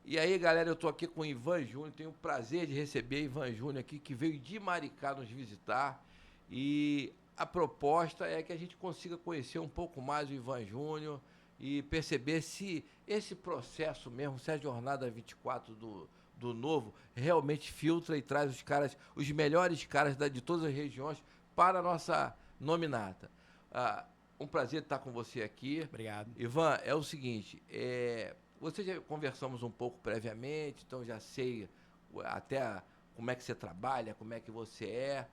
E aí, galera, eu tô aqui com o Ivan Júnior, tenho o prazer de receber Ivan Júnior aqui, que veio de Maricá nos visitar. E a proposta é que a gente consiga conhecer um pouco mais o Ivan Júnior e perceber se esse processo mesmo, se a jornada 24 do Novo realmente filtra e traz os melhores caras de todas as regiões para a nossa nominata. Um prazer estar com você aqui. Obrigado. Ivan, é o seguinte, você já conversamos um pouco previamente, então já sei até como é que você trabalha, como é que você é,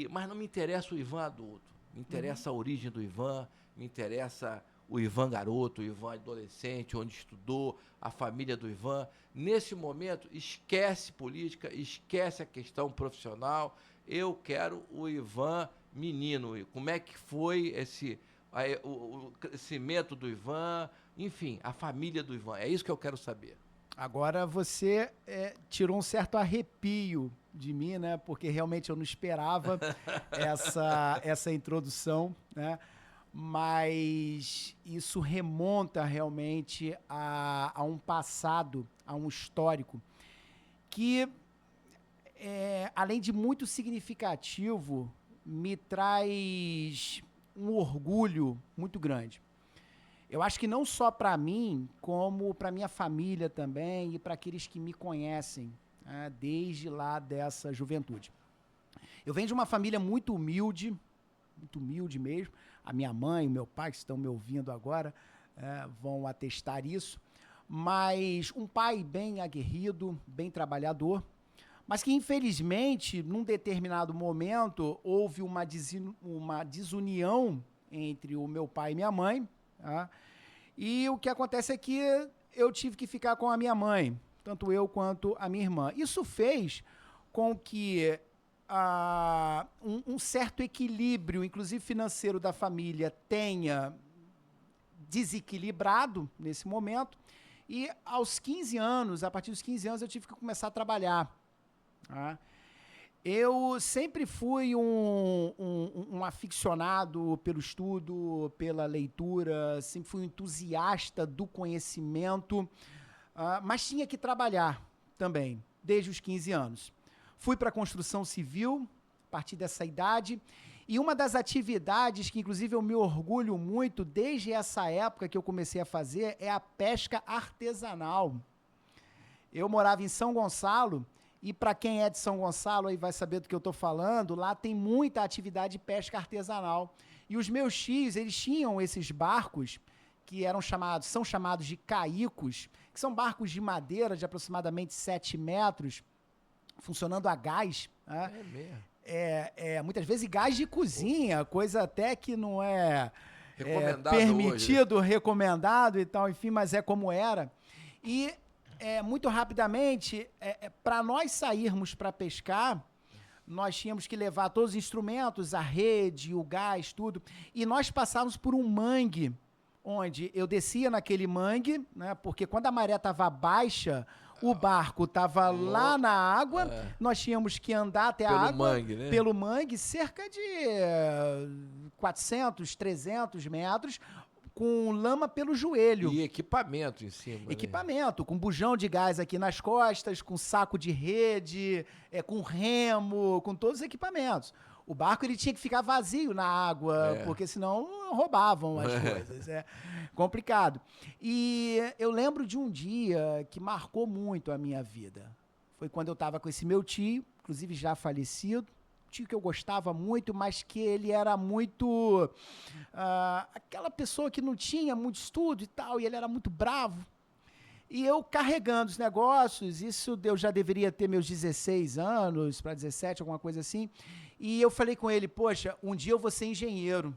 mas não me interessa o Ivan adulto, me interessa a origem do Ivan, me interessa o Ivan garoto, o Ivan adolescente, onde estudou, a família do Ivan. Nesse momento, esquece política, esquece a questão profissional, eu quero o Ivan menino, como é que foi o crescimento do Ivan, enfim, a família do Ivan. É isso que eu quero saber. Agora você tirou um certo arrepio de mim, né? Porque realmente eu não esperava essa introdução, né? Mas isso remonta realmente a um passado, a um histórico, que, além de muito significativo, me traz um orgulho muito grande. Eu acho que não só para mim, como para minha família também e para aqueles que me conhecem, né, desde lá dessa juventude. Eu venho de uma família muito humilde mesmo. A minha mãe e o meu pai, que estão me ouvindo agora, vão atestar isso. Mas um pai bem aguerrido, bem trabalhador, mas que, infelizmente, num determinado momento, houve uma desunião entre o meu pai e minha mãe, tá? E o que acontece é que eu tive que ficar com a minha mãe, tanto eu quanto a minha irmã. Isso fez com que um certo equilíbrio, inclusive financeiro, da família tenha desequilibrado nesse momento. E aos 15 anos, a partir dos 15 anos, eu tive que começar a trabalhar. Tá? Eu sempre fui um aficionado pelo estudo, pela leitura, sempre fui um entusiasta do conhecimento, mas tinha que trabalhar também, desde os 15 anos. Fui para a construção civil, a partir dessa idade, e uma das atividades que, inclusive, eu me orgulho muito, desde essa época que eu comecei a fazer, é a pesca artesanal. Eu morava em São Gonçalo, e para quem é de São Gonçalo aí vai saber do que eu estou falando, lá tem muita atividade de pesca artesanal. E os meus tios, eles tinham esses barcos que são chamados de caicos, que são barcos de madeira de aproximadamente 7 metros, funcionando a gás. Né? É mesmo? Muitas vezes gás de cozinha, coisa até que não Recomendado permitido, hoje. Recomendado e tal, enfim, mas é como era. E muito rapidamente, para nós sairmos para pescar, nós tínhamos que levar todos os instrumentos, a rede, o gás, tudo, e nós passávamos por um mangue, onde eu descia naquele mangue, né, porque quando a maré estava baixa, o barco estava lá na água, nós tínhamos que andar até a água, mangue, né? pelo mangue, cerca de 400, 300 metros, com lama pelo joelho. E equipamento em cima. Equipamento, né? Com bujão de gás aqui nas costas, com saco de rede, com remo, com todos os equipamentos. O barco ele tinha que ficar vazio na água, porque senão roubavam as coisas. É complicado. E eu lembro de um dia que marcou muito a minha vida. Foi quando eu estava com esse meu tio, inclusive já falecido, tio que eu gostava muito, mas que ele era muito aquela pessoa que não tinha muito estudo e tal, e ele era muito bravo. E eu carregando os negócios, isso eu já deveria ter meus 16 anos, para 17, alguma coisa assim, e eu falei com ele, poxa, um dia eu vou ser engenheiro.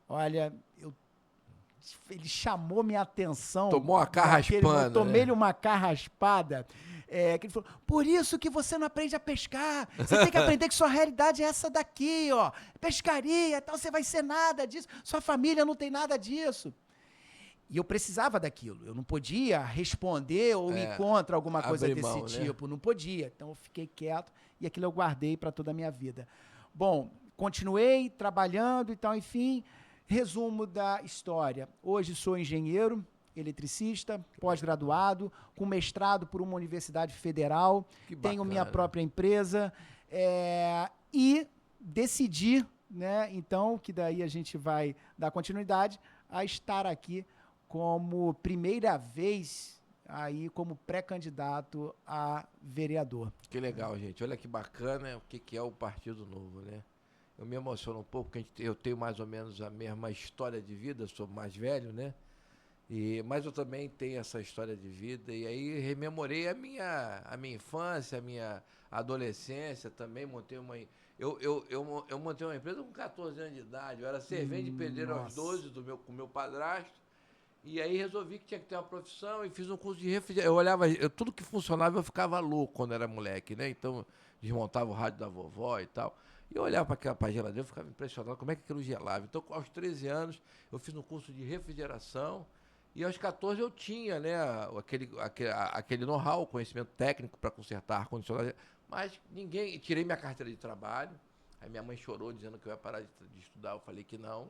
Olha, ele chamou minha atenção. Tomou uma carraspada. Tomei-lhe uma carraspada. Que ele falou, por isso que você não aprende a pescar. Você tem que aprender que sua realidade é essa daqui, ó. Pescaria, tal, você vai ser nada disso. Sua família não tem nada disso. E eu precisava daquilo. Eu não podia responder ou ir contra alguma coisa desse tipo. Né? Não podia. Então eu fiquei quieto e aquilo eu guardei para toda a minha vida. Bom, continuei trabalhando e tal, enfim. Resumo da história. Hoje sou engenheiro, eletricista, pós-graduado, com mestrado por uma universidade federal, tenho minha própria empresa e decidi, né, então, que daí a gente vai dar continuidade a estar aqui como primeira vez aí como pré-candidato a vereador. Que legal, gente. Olha que bacana o que é o Partido Novo, né? Eu me emociono um pouco, porque eu tenho mais ou menos a mesma história de vida, sou mais velho, né? Mas eu também tenho essa história de vida, e aí rememorei a minha infância, a minha adolescência, também montei uma... Eu montei uma empresa com 14 anos de idade, eu era servente de pedreiro aos 12 com meu padrasto, e aí resolvi que tinha que ter uma profissão e fiz um curso de refrigeração. Eu olhava, tudo que funcionava eu ficava louco quando era moleque, né? Então desmontava o rádio da vovó e tal. E eu olhava para a geladeira e ficava impressionado como é que aquilo gelava. Então, aos 13 anos, eu fiz um curso de refrigeração e aos 14 eu tinha, né, aquele know-how, conhecimento técnico para consertar ar-condicionado. Mas tirei minha carteira de trabalho. Aí minha mãe chorou dizendo que eu ia parar de estudar. Eu falei que não.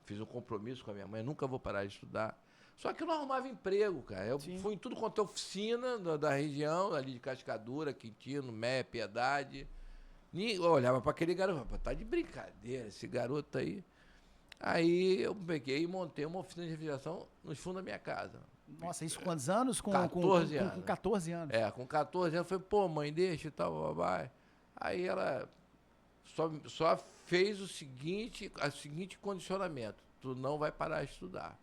Fiz um compromisso com a minha mãe, nunca vou parar de estudar. Só que eu não arrumava emprego, cara. Eu fui em tudo quanto é oficina da região, ali de Cascadura, Quintino, Mé, Piedade. Eu olhava para aquele garoto, tá de brincadeira esse garoto aí. Aí eu peguei e montei uma oficina de refrigeração nos fundos da minha casa. Nossa, isso quantos anos? Com 14 anos. Com 14 anos. Com 14 anos, eu falei, pô, mãe, deixa e tal, babai. Aí ela só fez o seguinte condicionamento: tu não vai parar de estudar.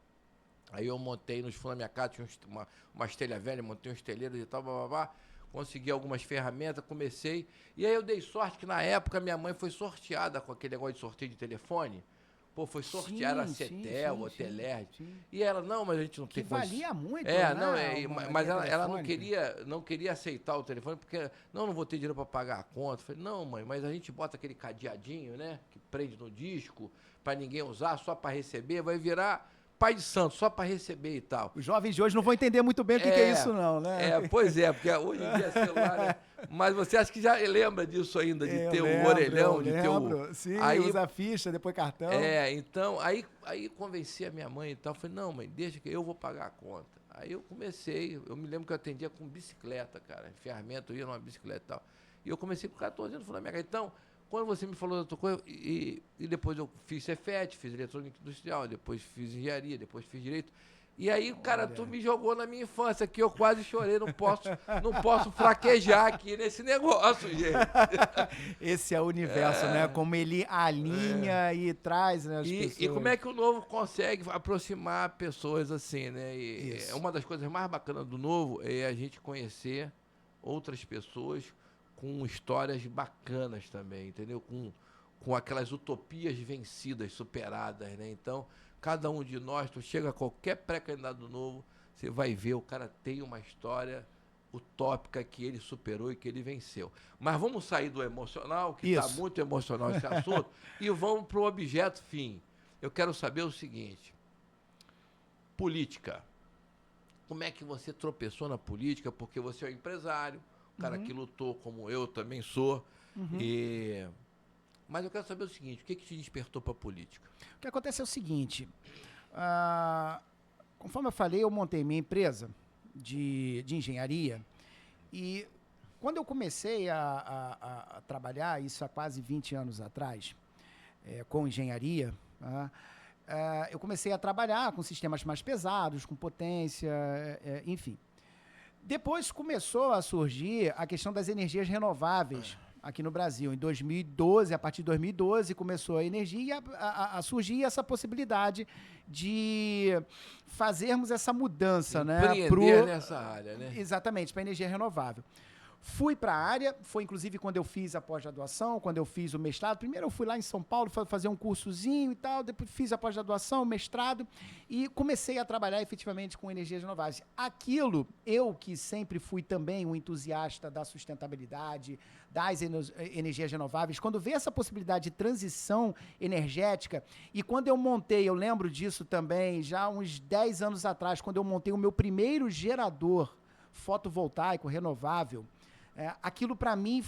Aí eu montei nos fundos da minha casa, tinha uma estelha velha, montei uns telheiros e tal, bababá. Consegui algumas ferramentas, comecei. E aí eu dei sorte que na época minha mãe foi sorteada com aquele negócio de sorteio de telefone. Pô, foi sorteada a Cetel, a Telerd. E ela, não, mas a gente não tem... Que valia muito, mas ela não queria aceitar o telefone, porque, não vou ter dinheiro para pagar a conta. Eu falei, não, mãe, mas a gente bota aquele cadeadinho, né, que prende no disco, para ninguém usar, só para receber, vai virar pai de santo, só para receber e tal. Os jovens de hoje não vão entender muito bem o que é isso, não, né? Pois é, porque hoje em dia é celular, né? Mas você acha que já lembra disso ainda, de ter o orelhão, de ter o... Sim, usa ficha, depois cartão. Então, aí convenci a minha mãe e tal, falei, não, mãe, deixa que eu vou pagar a conta. Aí eu comecei, eu me lembro que eu atendia com bicicleta, cara, ferramenta, eu ia numa bicicleta e tal. E eu comecei com 14 anos, falei, minha cara, então... Quando você me falou da tua coisa, e depois eu fiz Cefet, fiz eletrônica industrial, depois fiz engenharia, depois fiz direito. E aí, cara, tu me jogou na minha infância, que eu quase chorei, não posso fraquejar aqui nesse negócio, gente. Esse é o universo, né? Como ele alinha e traz, né, as pessoas. E como é que o Novo consegue aproximar pessoas assim, né? Uma das coisas mais bacanas do Novo é a gente conhecer outras pessoas com histórias bacanas também, entendeu? Com aquelas utopias vencidas, superadas, né? Então, cada um de nós, tu chega a qualquer pré-candidato novo, você vai ver, o cara tem uma história utópica que ele superou e que ele venceu. Mas vamos sair do emocional, que está muito emocional esse assunto, e vamos para o objeto fim. Eu quero saber o seguinte: política. Como é que você tropeçou na política? Porque você é um empresário, um cara que lutou como eu também sou. Mas eu quero saber o seguinte: o que te despertou para a política? O que acontece é o seguinte, conforme eu falei, eu montei minha empresa de engenharia, e quando eu comecei a trabalhar, isso há quase 20 anos atrás, com engenharia, eu comecei a trabalhar com sistemas mais pesados, com potência, enfim. Depois começou a surgir a questão das energias renováveis aqui no Brasil. Em 2012, a partir de 2012, começou a energia a surgir essa possibilidade de fazermos essa mudança, empreender nessa área, né? Exatamente, para a energia renovável. Fui para a área, foi inclusive quando eu fiz a pós-graduação, quando eu fiz o mestrado. Primeiro eu fui lá em São Paulo fazer um cursozinho e tal, depois fiz a pós-graduação, o mestrado, e comecei a trabalhar efetivamente com energias renováveis. Aquilo, eu que sempre fui também um entusiasta da sustentabilidade, das energias renováveis, quando veio essa possibilidade de transição energética, e quando eu montei, eu lembro disso também, já uns 10 anos atrás, quando eu montei o meu primeiro gerador fotovoltaico renovável, aquilo para mim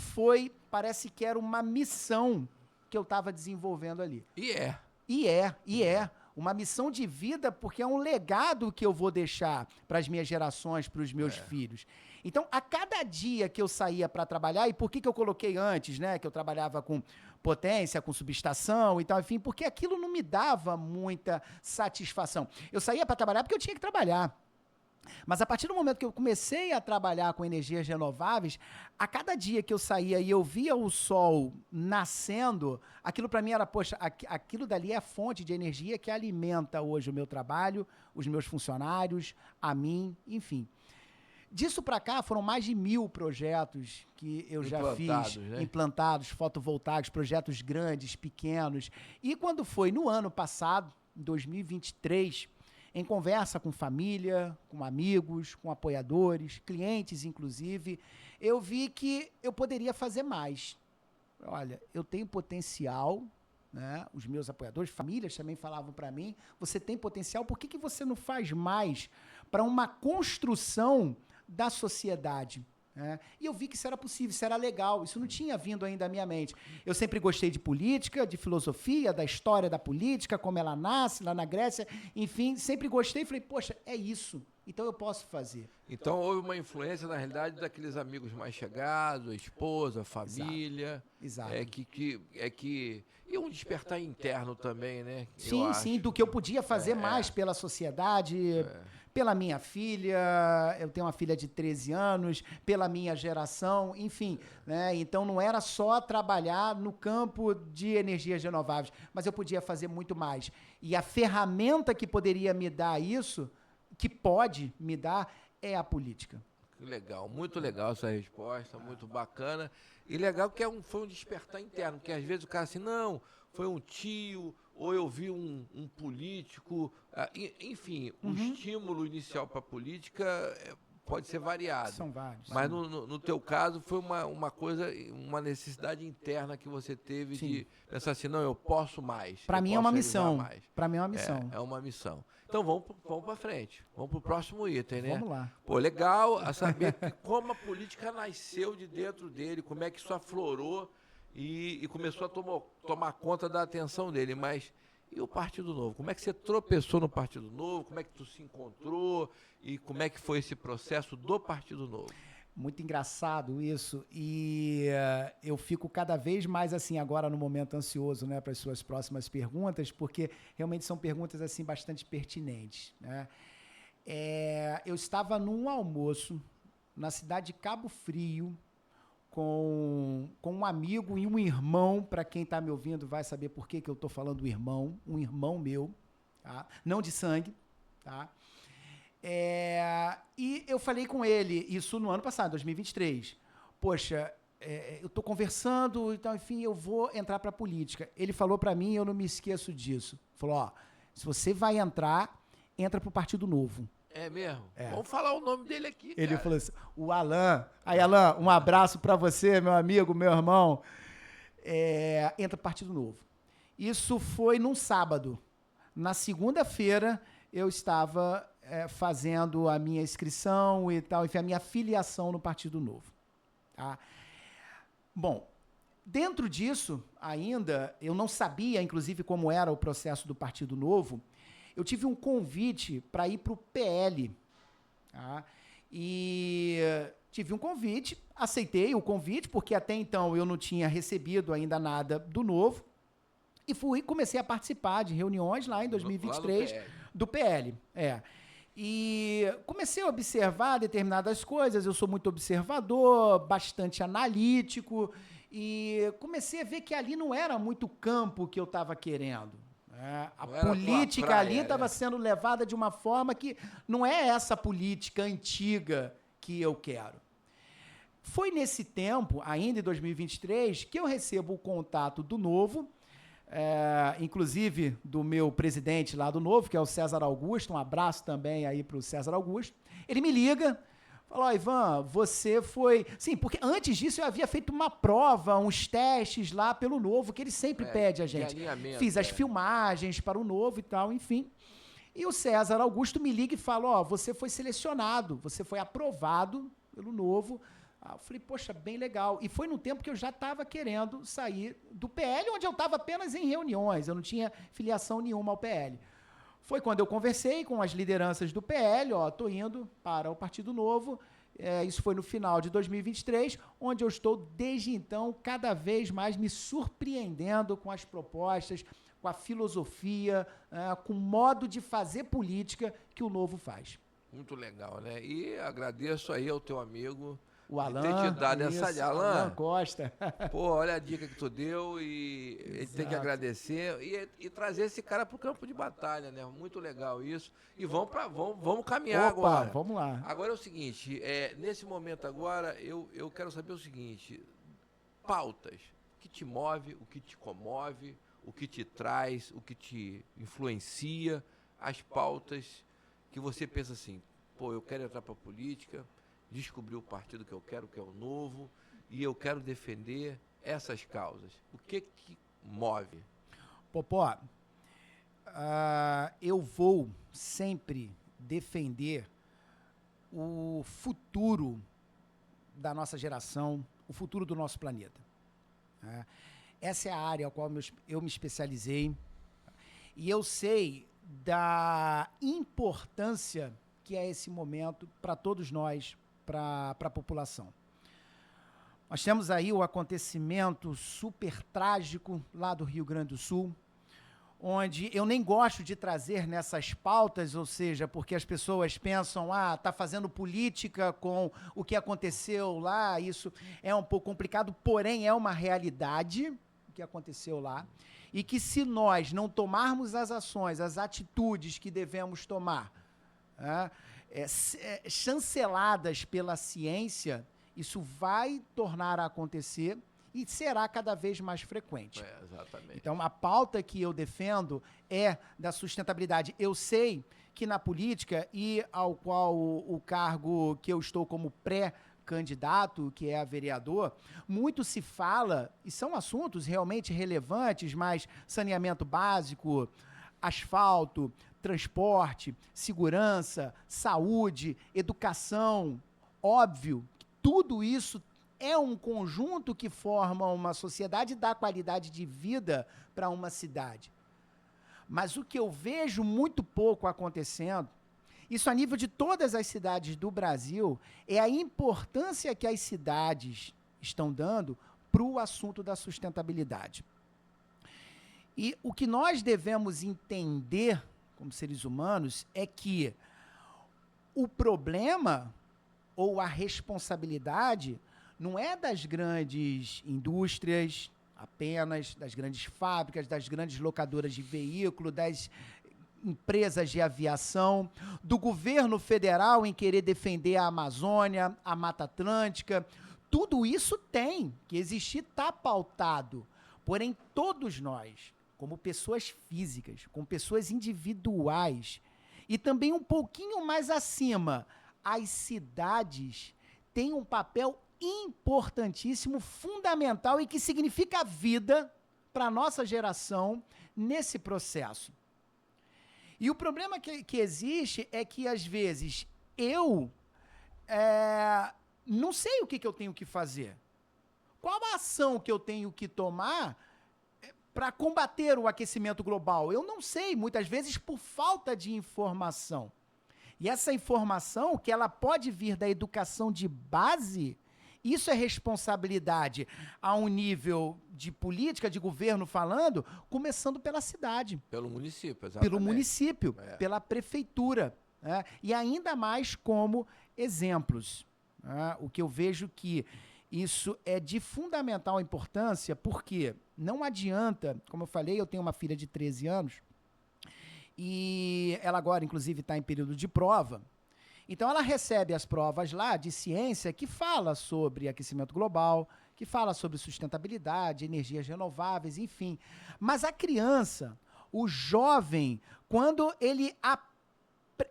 parece que era uma missão que eu estava desenvolvendo ali. E é. uma missão de vida, porque é um legado que eu vou deixar para as minhas gerações, para os meus filhos. Então, a cada dia que eu saía para trabalhar, e por que eu coloquei antes, né, que eu trabalhava com potência, com subestação e tal, enfim, porque aquilo não me dava muita satisfação. Eu saía para trabalhar porque eu tinha que trabalhar. Mas a partir do momento que eu comecei a trabalhar com energias renováveis, a cada dia que eu saía e eu via o sol nascendo, aquilo para mim era, poxa, aquilo dali é a fonte de energia que alimenta hoje o meu trabalho, os meus funcionários, a mim, enfim. Disso para cá foram mais de 1000 projetos que eu já fiz, né? Implantados, fotovoltaicos, projetos grandes, pequenos. E quando foi no ano passado, em 2023, em conversa com família, com amigos, com apoiadores, clientes, inclusive, eu vi que eu poderia fazer mais. Olha, eu tenho potencial, né? Os meus apoiadores, famílias também falavam para mim, você tem potencial, por que você não faz mais para uma construção da sociedade? E eu vi que isso era possível, isso era legal, isso não tinha vindo ainda à minha mente. Eu sempre gostei de política, de filosofia, da história da política, como ela nasce lá na Grécia, enfim, sempre gostei e falei, poxa, é isso, então eu posso fazer. Então houve uma influência, na realidade, daqueles amigos mais chegados, a esposa, a família. Exato. E um despertar interno também, né? Sim, do que eu podia fazer mais pela sociedade, pela minha filha, eu tenho uma filha de 13 anos, pela minha geração, enfim, né? Então não era só trabalhar no campo de energias renováveis, mas eu podia fazer muito mais. E a ferramenta que poderia me dar isso, que pode me dar, é a política. Legal, muito legal essa resposta, muito bacana. E legal que foi um despertar interno, porque às vezes o cara assim, não, foi um tio, ou eu vi um político, enfim, o estímulo inicial para a política pode ser variado. São vários. Mas no teu caso foi uma coisa, uma necessidade interna que você teve de pensar assim, não, eu posso mais. Para mim é uma missão. Para mim é uma missão. É uma missão. Então vamos para frente. Vamos para o próximo item, né? Vamos lá. Pô, legal a saber como a política nasceu de dentro dele, como é que isso aflorou e começou a tomar conta da atenção dele. Mas e o Partido Novo? Como é que você tropeçou no Partido Novo? Como é que tu se encontrou? E como é que foi esse processo do Partido Novo? Muito engraçado isso, e eu fico cada vez mais assim agora no momento ansioso, né, para as suas próximas perguntas, porque realmente são perguntas assim bastante pertinentes, né? Eu estava num almoço na cidade de Cabo Frio com um amigo e um irmão, para quem está me ouvindo vai saber por que eu estou falando irmão, um irmão meu, tá? Não de sangue, tá? E eu falei com ele, isso no ano passado, 2023. Poxa, eu estou conversando, então, enfim, eu vou entrar para a política. Ele falou para mim, eu não me esqueço disso. Falou, ó, se você vai entrar, entra para o Partido Novo. É mesmo? Vamos falar o nome dele aqui, cara. Ele falou assim, o Alan. Aí, Alan, um abraço para você, meu amigo, meu irmão. Entra para o Partido Novo. Isso foi num sábado. Na segunda-feira, eu estava fazendo a minha inscrição e tal, enfim, a minha filiação no Partido Novo. Tá? Bom, dentro disso, ainda, eu não sabia, inclusive, como era o processo do Partido Novo, eu tive um convite para ir para o PL. Tá? E tive um convite, aceitei o convite, porque até então eu não tinha recebido ainda nada do Novo, e comecei a participar de reuniões lá em 2023 do PL. E comecei a observar determinadas coisas, eu sou muito observador, bastante analítico, e comecei a ver que ali não era muito o campo que eu estava querendo. A política ali estava sendo levada de uma forma que não é essa política antiga que eu quero. Foi nesse tempo, ainda em 2023, que eu recebo o contato do Novo, inclusive do meu presidente lá do Novo, que é o César Augusto, um abraço também aí para o César Augusto. Ele me liga, fala, Ivan, você foi... Sim, porque antes disso eu havia feito uma prova, uns testes lá pelo Novo, que ele sempre pede a gente. Fiz as filmagens para o Novo e tal, enfim. E o César Augusto me liga e fala, você foi selecionado, você foi aprovado pelo Novo. Eu falei, poxa, bem legal. E foi no tempo que eu já estava querendo sair do PL, onde eu estava apenas em reuniões, eu não tinha filiação nenhuma ao PL. foi quando eu conversei com as lideranças do PL, tô indo para o Partido Novo. Isso foi no final de 2023, onde eu estou, desde então, cada vez mais me surpreendendo com as propostas, com a filosofia, com o modo de fazer política que o Novo faz. Muito legal, né? E agradeço aí ao teu amigo o Alan, ter te dado essa dica. Alan Costa. Pô, olha a dica que tu deu e ele tem que agradecer e trazer esse cara pro campo de batalha, né? Muito legal isso. E vamos caminhar agora. Vamos lá. Agora é o seguinte, nesse momento agora, eu quero saber o seguinte, pautas, o que te move, o que te comove, o que te traz, o que te influencia, as pautas que você pensa assim, pô, eu quero entrar pra política, descobrir o partido que eu quero, que é o Novo, e eu quero defender essas causas. O que move? Popó, eu vou sempre defender o futuro da nossa geração, o futuro do nosso planeta. Essa é a área a qual eu me especializei, e eu sei da importância que é esse momento para todos nós, para a população. Nós temos aí o acontecimento super trágico lá do Rio Grande do Sul, onde eu nem gosto de trazer nessas pautas, ou seja, porque as pessoas pensam, tá fazendo política com o que aconteceu lá, isso é um pouco complicado, porém é uma realidade o que aconteceu lá, e que se nós não tomarmos as ações, as atitudes que devemos tomar, chanceladas pela ciência, isso vai tornar a acontecer e será cada vez mais frequente. Exatamente. Então, a pauta que eu defendo é da sustentabilidade. Eu sei que na política, e ao qual o cargo que eu estou como pré-candidato, que é a vereador, muito se fala, e são assuntos realmente relevantes, mas saneamento básico, asfalto, transporte, segurança, saúde, educação, óbvio, tudo isso é um conjunto que forma uma sociedade e dá qualidade de vida para uma cidade. Mas o que eu vejo muito pouco acontecendo, isso a nível de todas as cidades do Brasil, é a importância que as cidades estão dando para o assunto da sustentabilidade. E o que nós devemos entender como seres humanos é que o problema ou a responsabilidade não é das grandes indústrias apenas, das grandes fábricas, das grandes locadoras de veículo, das empresas de aviação, do governo federal em querer defender a Amazônia, a Mata Atlântica. Tudo isso tem que existir, está pautado. Porém, todos nós, como pessoas físicas, como pessoas individuais, e também um pouquinho mais acima, as cidades têm um papel importantíssimo, fundamental e que significa vida para a nossa geração nesse processo. E o problema que existe é que, às vezes, eu não sei o que eu tenho que fazer. Qual a ação que eu tenho que tomar para combater o aquecimento global? Eu não sei, muitas vezes por falta de informação. E essa informação, que ela pode vir da educação de base, isso é responsabilidade a um nível de política, de governo falando, começando pela cidade. Pelo município, exatamente. Pelo município, pela prefeitura. E ainda mais como exemplos. O que eu vejo que isso é de fundamental importância, porque não adianta, como eu falei, eu tenho uma filha de 13 anos, e ela agora, inclusive, está em período de prova. Então, ela recebe as provas lá de ciência que fala sobre aquecimento global, que fala sobre sustentabilidade, energias renováveis, enfim. Mas a criança, o jovem, quando ele,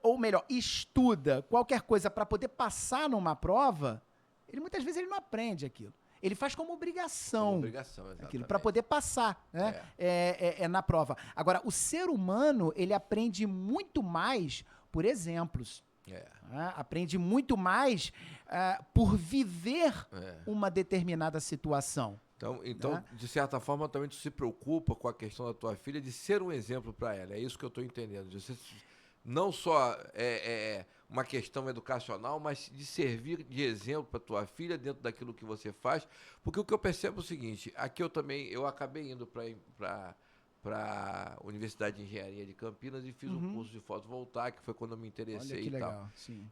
ou melhor, estuda qualquer coisa para poder passar numa prova, muitas vezes ele não aprende aquilo. Ele faz como obrigação, aquilo para poder passar, né? Na prova. Agora, o ser humano, ele aprende muito mais por exemplos. Aprende muito mais por viver uma determinada situação. Então, né? de certa forma, também tu se preocupa com a questão da tua filha de ser um exemplo para ela. É isso que eu estou entendendo. De você, não só uma questão educacional, mas de servir de exemplo para tua filha dentro daquilo que você faz. Porque o que eu percebo é o seguinte, aqui eu acabei indo para a Universidade de Engenharia de Campinas e fiz um curso de fotovoltaica, que foi quando eu me interessei Olha que e tal. legal, sim.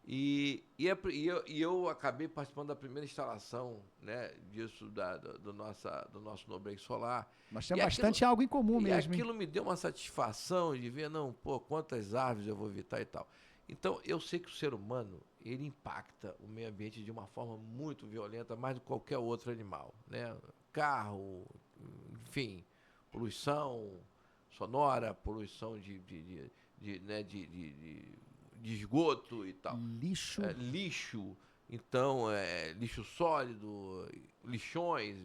Eu acabei participando da primeira instalação, né, disso, do nosso Nobreak Solar. Nós E temos aquilo, bastante algo em comum e mesmo, hein? aquilo me deu uma satisfação de ver, não, pô, quantas árvores eu vou evitar e tal. Então, eu sei que o ser humano, ele impacta o meio ambiente de uma forma muito violenta, mais do que qualquer outro animal, né? Carro, enfim, poluição sonora, poluição de esgoto e tal. Lixo. Lixo, então, lixo sólido, lixões.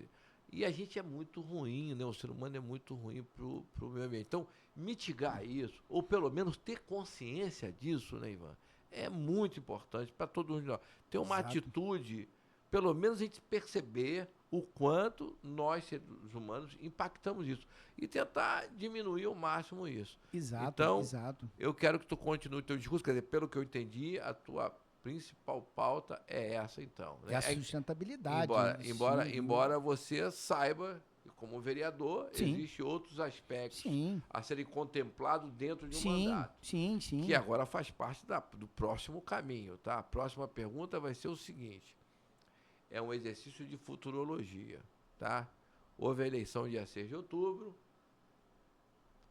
E a gente é muito ruim, né? O ser humano é muito ruim pro meio ambiente. Então, mitigar isso, ou pelo menos ter consciência disso, né, Ivan? É muito importante para todos nós. Ter uma atitude, pelo menos a gente perceber o quanto nós, seres humanos, impactamos isso. E tentar diminuir ao máximo isso. Exato, Então, exato. eu quero que tu continue o teu discurso, quer dizer, pelo que eu entendi, a tua principal pauta é essa, então. É a sustentabilidade. Embora você saiba que, como vereador, Sim. existem outros aspectos Sim. a serem contemplados dentro de um Sim, mandato. sim. Que agora faz parte do próximo caminho, tá? A próxima pergunta vai ser o seguinte. É um exercício de futurologia, tá? Houve a eleição dia 6 de outubro,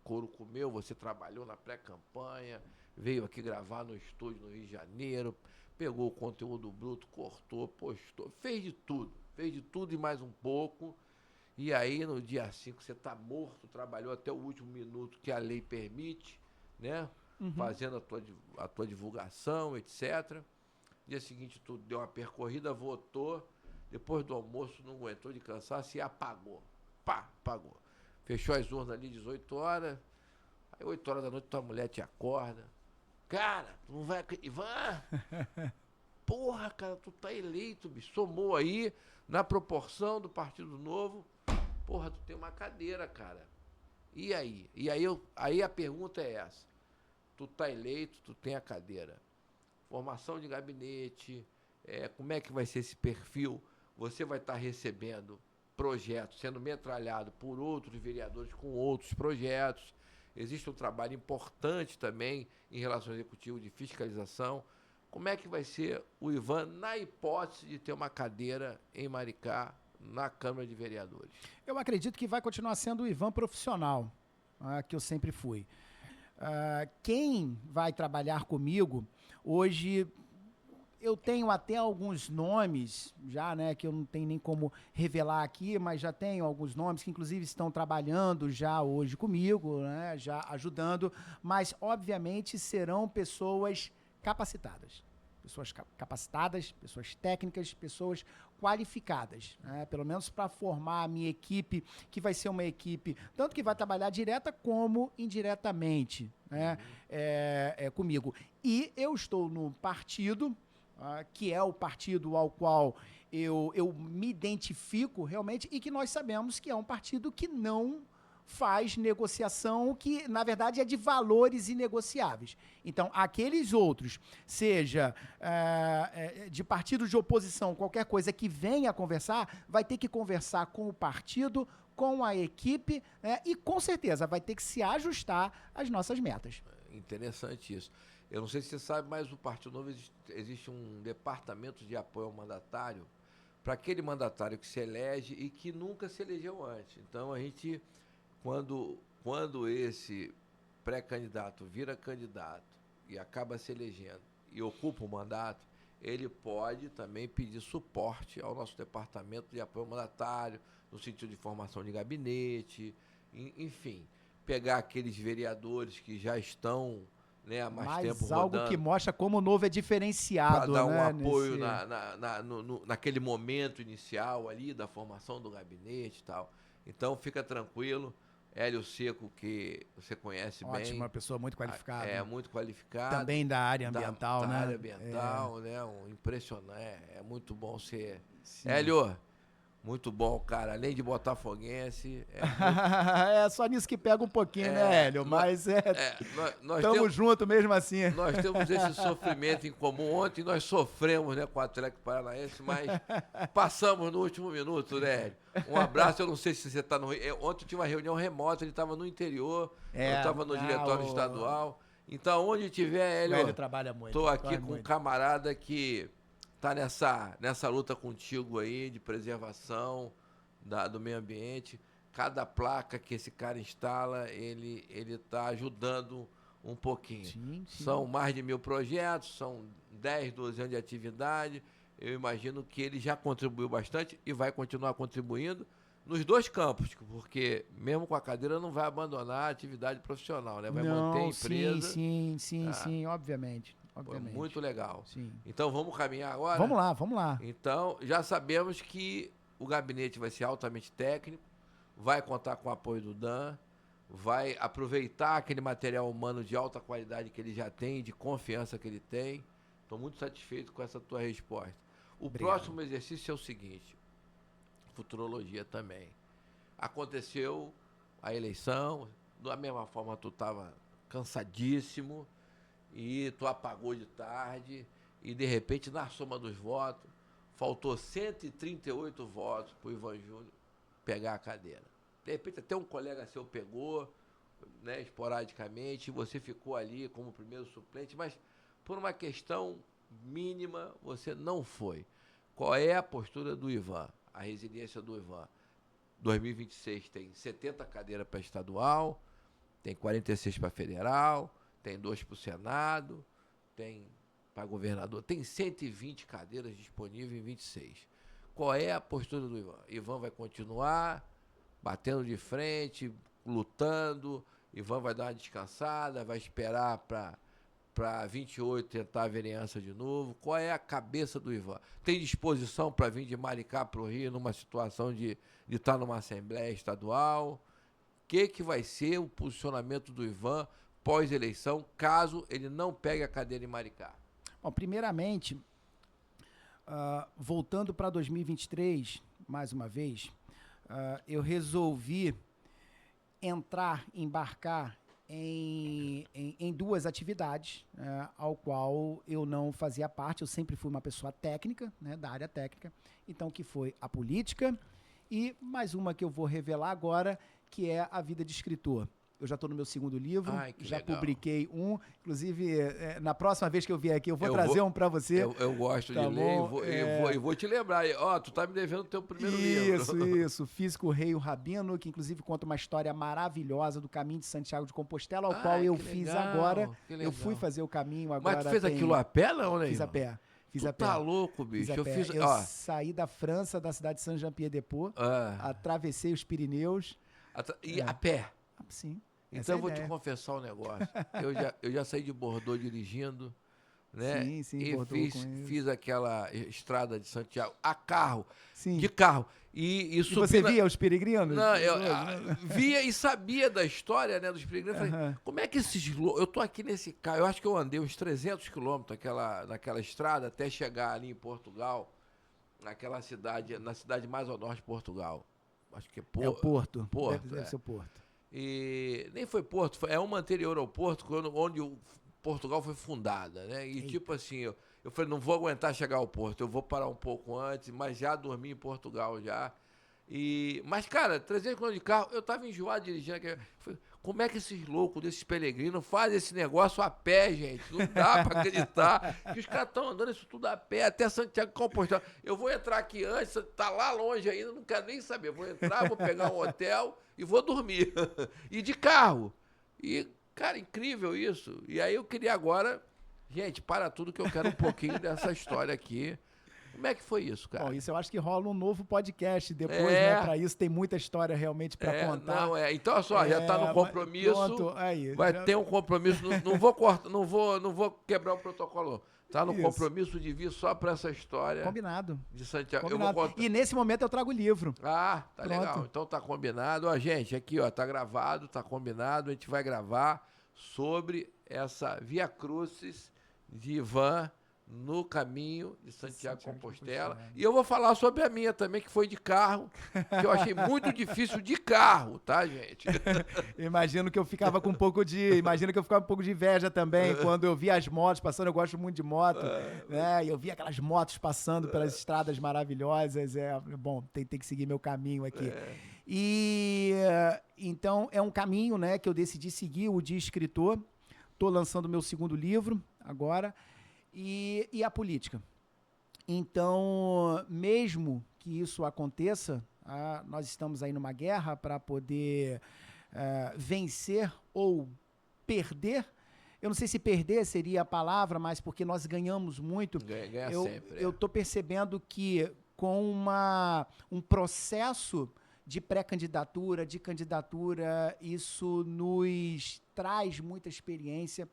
couro comeu, você trabalhou na pré-campanha, veio aqui gravar no estúdio no Rio de Janeiro, pegou o conteúdo bruto, cortou, postou, fez de tudo e mais um pouco. E aí, no dia 5, você está morto, trabalhou até o último minuto que a lei permite, né? Fazendo a tua divulgação, etc. Dia seguinte, tu deu uma percorrida, votou, depois do almoço não aguentou de cansaço e apagou. Apagou. Fechou as urnas ali 18 horas, aí 8 horas da noite tua mulher te acorda. Cara, tu não vai... Ivan! Porra, cara, tu tá eleito, bicho. Somou aí, na proporção do Partido Novo. Porra, tu tem uma cadeira, cara. E aí? Aí a pergunta é essa. Tu tá eleito, tu tem a cadeira. Formação de gabinete, como é que vai ser esse perfil? Você vai estar recebendo projetos, sendo metralhado por outros vereadores com outros projetos. Existe um trabalho importante também em relação ao executivo de fiscalização. Como é que vai ser o Ivan na hipótese de ter uma cadeira em Maricá na Câmara de Vereadores? Eu acredito que vai continuar sendo o Ivan profissional, que eu sempre fui. Quem vai trabalhar comigo, hoje eu tenho até alguns nomes, já, né, que eu não tenho nem como revelar aqui, mas já tenho alguns nomes que inclusive estão trabalhando já hoje comigo, né, já ajudando, mas obviamente serão pessoas capacitadas. Pessoas técnicas, pessoas qualificadas, né? Pelo menos para formar a minha equipe, que vai ser uma equipe tanto que vai trabalhar direta como indiretamente, né? Comigo. E eu estou no partido, que é o partido ao qual eu me identifico realmente e que nós sabemos que é um partido que não faz negociação, que na verdade é de valores inegociáveis. Então, aqueles outros, seja de partidos de oposição, qualquer coisa que venha conversar, vai ter que conversar com o partido, com a equipe, e com certeza vai ter que se ajustar às nossas metas. Interessante isso. Eu não sei se você sabe, mas no Partido Novo existe um departamento de apoio ao mandatário para aquele mandatário que se elege e que nunca se elegeu antes. Então, a gente... Quando esse pré-candidato vira candidato e acaba se elegendo e ocupa o mandato, ele pode também pedir suporte ao nosso departamento de apoio mandatário, no sentido de formação de gabinete, enfim, pegar aqueles vereadores que já estão, né, há mais tempo rodando. Algo que mostra como o Novo é diferenciado. Para dar um apoio naquele momento inicial ali da formação do gabinete e tal. Então, fica tranquilo. Hélio Seco, que você conhece bem. Ótimo, uma pessoa muito qualificada. Muito qualificado. Também da área ambiental, né? Da área ambiental, né? Impressionante. É muito bom ser. Sim. Hélio, Muito bom, cara. Além de botafoguense. É só nisso que pega um pouquinho, né, Hélio? Mas nós tamo temos, junto mesmo assim. nós temos esse sofrimento em comum. Ontem nós sofremos, né, com o Atlético Paranaense, mas passamos no último minuto, né? Um abraço, eu não sei se você está no Rio. Ontem tinha uma reunião remota, ele estava no interior, eu estava no diretório estadual. Então, onde tiver, Hélio, o Hélio trabalha muito. Estou aqui com um camarada que está nessa luta contigo aí de preservação do meio ambiente. Cada placa que esse cara instala, ele está ajudando um pouquinho. Sim. São mais de 1000 projetos, são 10, 12 anos de atividade. Eu imagino que ele já contribuiu bastante e vai continuar contribuindo nos 2 campos, porque mesmo com a cadeira não vai abandonar a atividade profissional, né? Vai manter a empresa. Sim, obviamente. Foi muito legal. Sim. Então, vamos caminhar agora? Vamos lá. Então, já sabemos que o gabinete vai ser altamente técnico, vai contar com o apoio do Dan, vai aproveitar aquele material humano de alta qualidade que ele já tem, de confiança que ele tem. Estou muito satisfeito com essa tua resposta. Obrigado. Próximo exercício é o seguinte, futurologia também. Aconteceu a eleição, da mesma forma tu estava cansadíssimo, e tu apagou de tarde, e de repente, na soma dos votos, faltou 138 votos para o Ivan Júnior pegar a cadeira. De repente, até um colega seu pegou, né, esporadicamente, e você ficou ali como primeiro suplente, mas por uma questão mínima, você não foi. Qual é a postura do Ivan? A resiliência do Ivan? 2026 tem 70 cadeiras para estadual, tem 46 para federal, tem 2 para o Senado, tem para governador, tem 120 cadeiras disponíveis em 26. Qual é a postura do Ivan? Ivan vai continuar batendo de frente, lutando, Ivan vai dar uma descansada, vai esperar para 28 tentar a vereança de novo. Qual é a cabeça do Ivan? Tem disposição para vir de Maricá para o Rio numa situação de estar numa Assembleia Estadual? O que vai ser o posicionamento do Ivan pós-eleição, caso ele não pegue a cadeira em Maricá? Bom, primeiramente, voltando para 2023, mais uma vez, eu resolvi embarcar em 2 atividades, ao qual eu não fazia parte. Eu sempre fui uma pessoa técnica, né, da área técnica, então que foi a política e mais uma que eu vou revelar agora, que é a vida de escritor. Eu já estou no meu 2º livro, já legal. Publiquei um. Inclusive, na próxima vez que eu vier aqui, eu vou trazer um para você. Eu gosto de ler e vou te lembrar. Tu tá me devendo o teu primeiro livro. Isso. Físico Rei o Rabino, que inclusive conta uma história maravilhosa do caminho de Santiago de Compostela, ao qual eu fiz agora. Eu fui fazer o caminho agora. Mas tu fez aquilo a pé, não, né? Fiz a pé. Tá louco, bicho. Eu saí da França, da cidade de Saint-Jean-Pied-de-Port, atravessei os Pirineus. E a pé? Sim. Então eu vou te confessar um negócio. Eu já saí de Bordeaux dirigindo, né? Sim, e Bordeaux fiz aquela estrada de Santiago a carro, sim. De carro. E você via os peregrinos? Não, eu via e sabia da história, né, dos peregrinos. Falei, como é que eu tô aqui nesse carro, eu acho que eu andei uns 300 quilômetros naquela estrada até chegar ali em Portugal, naquela cidade, na cidade mais ao norte de Portugal. Acho que é o Porto. Porto. Deve ser o Porto. E nem foi Porto, é uma anterior ao Porto, onde Portugal foi fundada, né? E Eita. tipo assim, eu falei, não vou aguentar chegar ao Porto, eu vou parar um pouco antes, mas já dormi em Portugal já. Mas, cara, 300 km de carro, eu tava enjoado dirigindo. Falei, como é que esses loucos, desses peregrinos, fazem esse negócio a pé, gente? Não dá pra acreditar que os caras estão andando isso tudo a pé, até Santiago de Compostela. Eu vou entrar aqui antes, tá lá longe ainda, não quero nem saber. Vou entrar, vou pegar um hotel e vou dormir. E de carro. E, cara, incrível isso. E aí eu queria agora... Gente, para tudo que eu quero um pouquinho dessa história aqui. Como é que foi isso, cara? Bom, isso eu acho que rola um novo podcast depois, né? Pra isso tem muita história realmente pra contar. Então, olha só, já tá no compromisso. Pronto, aí. Vai ter um compromisso. Não vou cortar, não vou quebrar o protocolo. Tá no compromisso de vir só pra essa história. Combinado. De Santiago. Combinado. Eu vou contar. E nesse momento eu trago o livro. Tá legal. Então tá combinado. Ó, gente, aqui, ó, tá gravado, tá combinado. A gente vai gravar sobre essa Via Crucis de Ivan no caminho de Santiago de Compostela. E eu vou falar sobre a minha também, que foi de carro, que eu achei muito difícil de carro, tá, gente? Imagino que eu ficava com um pouco de inveja também quando eu via as motos passando. Eu gosto muito de moto, né? E eu via aquelas motos passando pelas estradas maravilhosas. Bom, tem que seguir meu caminho aqui. E então é um caminho, né, que eu decidi seguir, o de escritor. Estou lançando meu segundo livro agora. E a política. Então, mesmo que isso aconteça, nós estamos aí numa guerra para poder vencer ou perder. Eu não sei se perder seria a palavra, mas porque nós ganhamos muito. Ganha sempre. Eu estou percebendo que com um processo de pré-candidatura, de candidatura, isso nos traz muita experiência,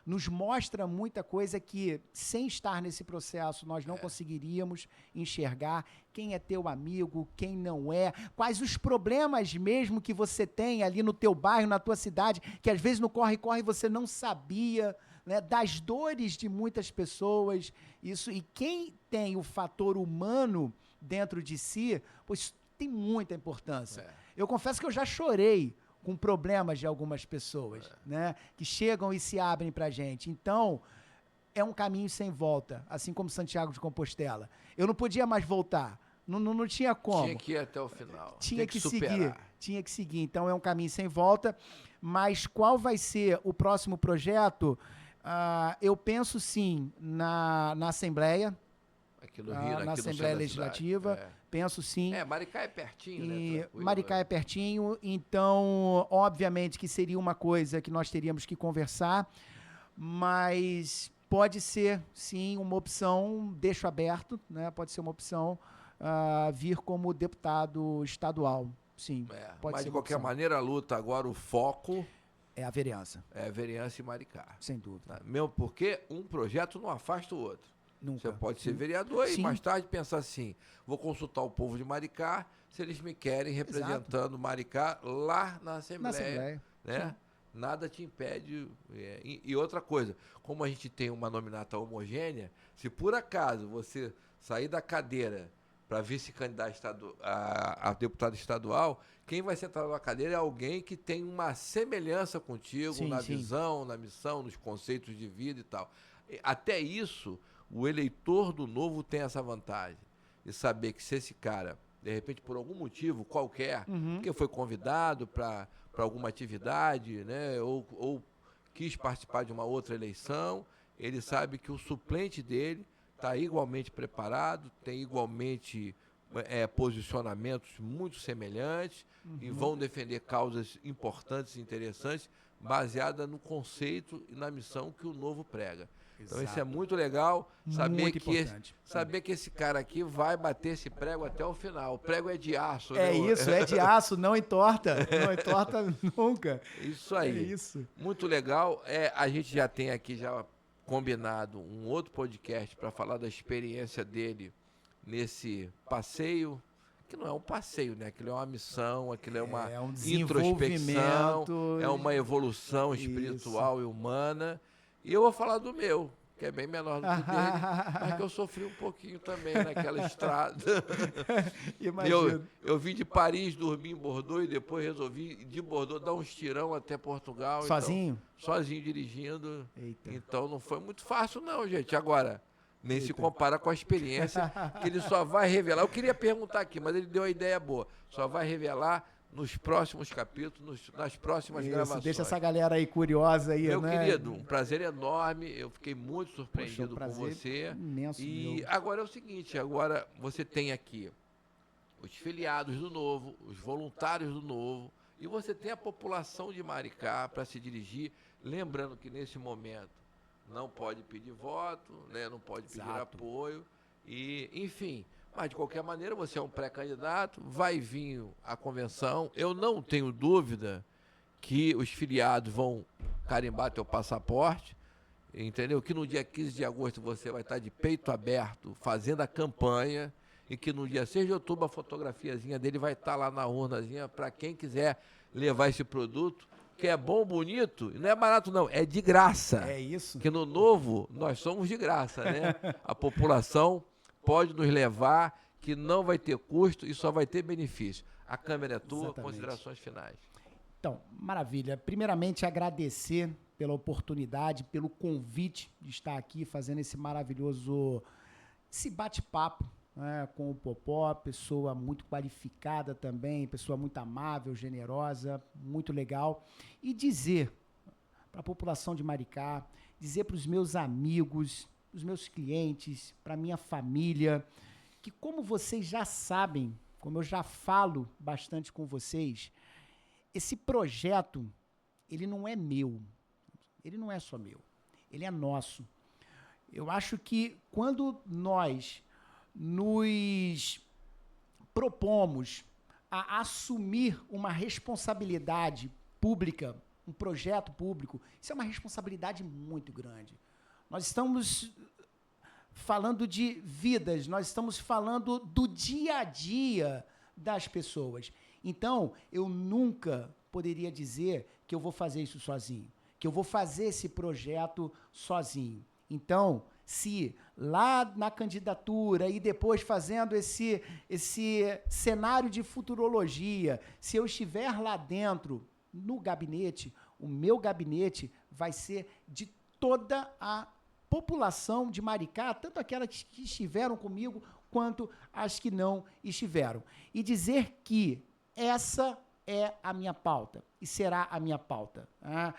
nos mostra muita coisa que, sem estar nesse processo, nós não conseguiríamos enxergar. Quem é teu amigo, quem não é, quais os problemas mesmo que você tem ali no teu bairro, na tua cidade, que às vezes no corre-corre você não sabia, né, das dores de muitas pessoas. Isso, e quem tem o fator humano dentro de si, pois tem muita importância. Eu confesso que eu já chorei com problemas de algumas pessoas, né, que chegam e se abrem pra gente. Então, é um caminho sem volta, assim como Santiago de Compostela. Eu não podia mais voltar, não tinha como. Tinha que ir até o final. Tinha que seguir. Então, é um caminho sem volta. Mas qual vai ser o próximo projeto? Eu penso, sim, na Assembleia. Aqui no Rio, na Assembleia Legislativa. Penso sim. Maricá é pertinho, né? Tranquilo, Maricá é pertinho, então, obviamente que seria uma coisa que nós teríamos que conversar, mas pode ser, sim, uma opção, deixo aberto, né? Pode ser uma opção vir como deputado estadual, sim. Mas, de qualquer maneira, a luta agora, o foco... é a vereança. É a vereança e Maricá. Sem dúvida. Mesmo porque um projeto não afasta o outro. Nunca. Você pode ser vereador e mais tarde pensar assim, vou consultar o povo de Maricá se eles me querem representando Maricá lá na Assembleia. Né? Nada te impede. E outra coisa, como a gente tem uma nominata homogênea, se por acaso você sair da cadeira para vice-candidato a deputado estadual, quem vai sentar na cadeira é alguém que tem uma semelhança contigo na visão, na missão, nos conceitos de vida e tal. Até isso... o eleitor do Novo tem essa vantagem de saber que se esse cara, de repente, por algum motivo qualquer, porque foi convidado para alguma atividade, né, ou quis participar de uma outra eleição, ele sabe que o suplente dele está igualmente preparado, tem igualmente posicionamentos muito semelhantes e vão defender causas importantes e interessantes baseada no conceito e na missão que o Novo prega. Então isso é muito legal, saber que esse cara aqui vai bater esse prego até o final. O prego é de aço. É isso, é de aço, não entorta. Não entorta nunca. Isso aí. É isso. Muito legal. A gente já tem aqui já combinado um outro podcast para falar da experiência dele nesse passeio, que não é um passeio, né? Aquilo é uma missão, aquilo é uma introspecção, é uma evolução espiritual e humana. E eu vou falar do meu, que é bem menor do que dele, mas que eu sofri um pouquinho também naquela estrada. Eu vim de Paris, dormi em Bordeaux e depois resolvi de Bordeaux dar um estirão até Portugal. Sozinho? Então, sozinho dirigindo. Eita. Então não foi muito fácil não, gente. Agora, nem se compara com a experiência que ele só vai revelar. Eu queria perguntar aqui, mas ele deu uma ideia boa. Só vai revelar nos próximos capítulos, nas próximas gravações. Deixa essa galera aí curiosa aí, Meu querido, um prazer enorme. Eu fiquei muito surpreendido com você. Imenso, e agora é o seguinte, agora você tem aqui os filiados do Novo, os voluntários do Novo, e você tem a população de Maricá para se dirigir, lembrando que nesse momento não pode pedir voto, né, não pode pedir apoio, e enfim... Mas, de qualquer maneira, você é um pré-candidato, vai vir a convenção. Eu não tenho dúvida que os filiados vão carimbar teu passaporte, entendeu? Que no dia 15 de agosto você vai estar de peito aberto fazendo a campanha e que no dia 6 de outubro a fotografiazinha dele vai estar lá na urnazinha para quem quiser levar esse produto que é bom, bonito, e não é barato não, é de graça. É isso. Porque no novo, nós somos de graça, né? A população pode nos levar, que não vai ter custo e só vai ter benefício. A câmera é tua, Exatamente. considerações finais. Então, maravilha. Primeiramente, agradecer pela oportunidade, pelo convite de estar aqui fazendo esse bate-papo, né, com o Popó, pessoa muito qualificada também, pessoa muito amável, generosa, muito legal. E dizer para a população de Maricá, dizer para os meus amigos, os meus clientes, para a minha família, que como vocês já sabem, como eu já falo bastante com vocês, esse projeto, ele não é meu, ele não é só meu, ele é nosso. Eu acho que quando nós nos propomos a assumir uma responsabilidade pública, um projeto público, isso é uma responsabilidade muito grande. Nós estamos falando de vidas, nós estamos falando do dia a dia das pessoas. Então, eu nunca poderia dizer que eu vou fazer isso sozinho, que eu vou fazer esse projeto sozinho. Então, se lá na candidatura e depois fazendo esse cenário de futurologia, se eu estiver lá dentro, no gabinete, o meu gabinete vai ser de toda a população de Maricá, tanto aquelas que estiveram comigo, quanto as que não estiveram. E dizer que essa é a minha pauta, e será a minha pauta. Né?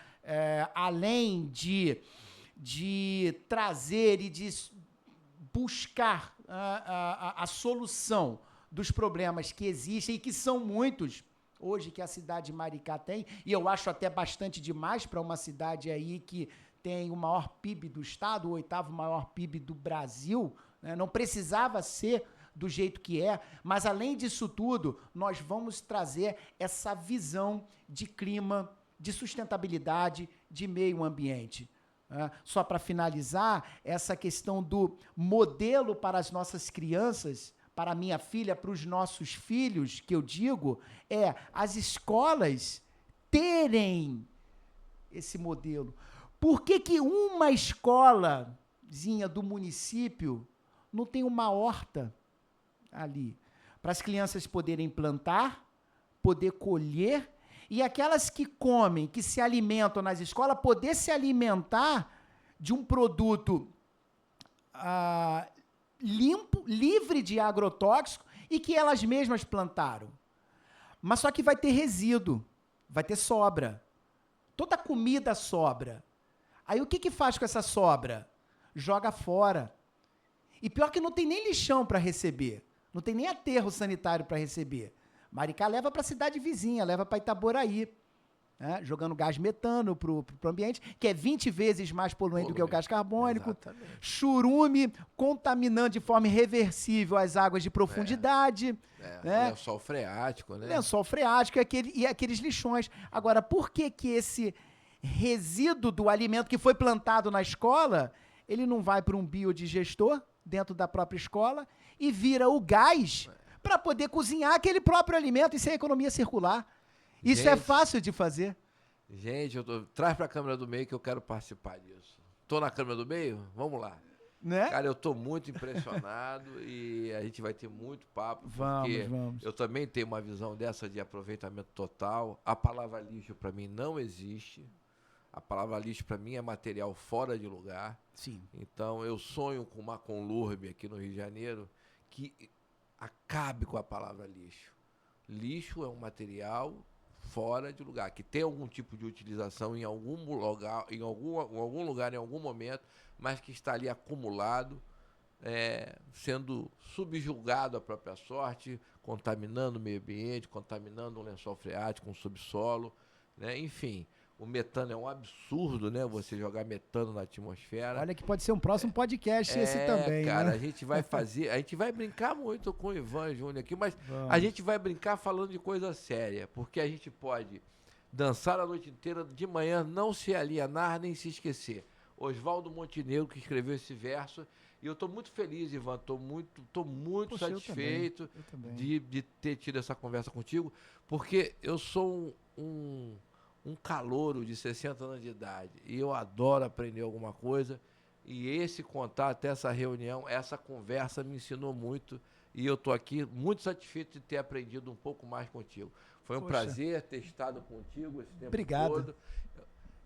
Além de trazer e de buscar a solução dos problemas que existem e que são muitos hoje que a cidade de Maricá tem, e eu acho até bastante demais para uma cidade aí que tem o maior PIB do estado, o 8º maior PIB do Brasil, né? Não precisava ser do jeito que é, mas além disso tudo, nós vamos trazer essa visão de clima, de sustentabilidade, de meio ambiente. Só para finalizar, essa questão do modelo para as nossas crianças, para a minha filha, para os nossos filhos, que eu digo, é as escolas terem esse modelo. Por que uma escolazinha do município não tem uma horta ali? Para as crianças poderem plantar, poder colher, e aquelas que comem, que se alimentam nas escolas, poder se alimentar de um produto limpo, livre de agrotóxico e que elas mesmas plantaram. Mas só que vai ter resíduo, vai ter sobra. Toda comida sobra. Aí o que faz com essa sobra? Joga fora. E pior que não tem nem lixão para receber, não tem nem aterro sanitário para receber. Maricá leva para a cidade vizinha, leva para Itaboraí, né? Jogando gás metano para o ambiente, que é 20 vezes mais poluente do que o gás carbônico. Exatamente. Churume contaminando de forma irreversível as águas de profundidade. Né? Lençol freático, né? Lençol freático e aqueles lixões. Agora, por que esse resíduo do alimento que foi plantado na escola, ele não vai para um biodigestor dentro da própria escola e vira o gás para poder cozinhar aquele próprio alimento? Isso é economia circular. Isso, gente, é fácil de fazer. Gente, traz para a câmera do meio que eu quero participar disso. Tô na câmera do meio? Vamos lá. Né? Cara, eu tô muito impressionado e a gente vai ter muito papo, porque vamos. Eu também tenho uma visão dessa de aproveitamento total. A palavra lixo para mim não existe. A palavra lixo para mim é material fora de lugar. Sim. Então eu sonho com uma Conlurb aqui no Rio de Janeiro que acabe com a palavra lixo. Lixo é um material fora de lugar, que tem algum tipo de utilização em algum lugar, em algum momento, mas que está ali acumulado, sendo subjugado à própria sorte, contaminando o meio ambiente, contaminando o lençol freático, um subsolo, né? Enfim. O metano é um absurdo, né? Você jogar metano na atmosfera. Olha que pode ser um próximo podcast esse também, cara, né? a gente vai brincar muito com o Ivan Júnior aqui, mas a gente vai brincar falando de coisa séria, porque a gente pode dançar a noite inteira, de manhã não se alienar nem se esquecer. Oswaldo Montenegro que escreveu esse verso, e eu estou muito feliz, Ivan, estou muito satisfeito eu também. De ter tido essa conversa contigo, porque eu sou um um calouro de 60 anos de idade. E eu adoro aprender alguma coisa. E esse contato, essa reunião, essa conversa me ensinou muito. E eu estou aqui muito satisfeito de ter aprendido um pouco mais contigo. Foi um prazer ter estado contigo esse tempo todo.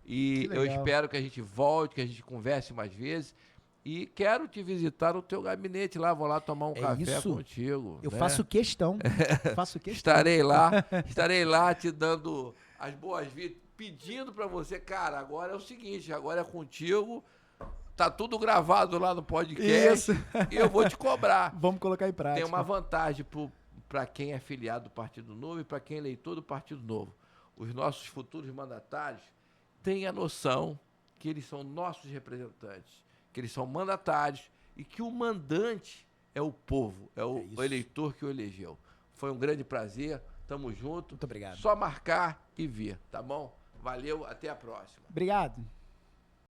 E eu espero que a gente volte, que a gente converse mais vezes. E quero te visitar no teu gabinete lá, vou lá tomar um café contigo. Eu faço questão. Faço questão. Estarei lá te dando as boas-vindas, pedindo para você, cara, agora é o seguinte, agora é contigo, tá tudo gravado lá no podcast. Isso. E eu vou te cobrar. Vamos colocar em prática. Tem uma vantagem para quem é filiado do Partido Novo e para quem é eleitor do Partido Novo. Os nossos futuros mandatários têm a noção que eles são nossos representantes, que eles são mandatários e que o mandante é o povo, é o eleitor que o elegeu. Foi um grande prazer, tamo junto. Muito obrigado. Só marcar e vir, tá bom? Valeu, até a próxima. Obrigado.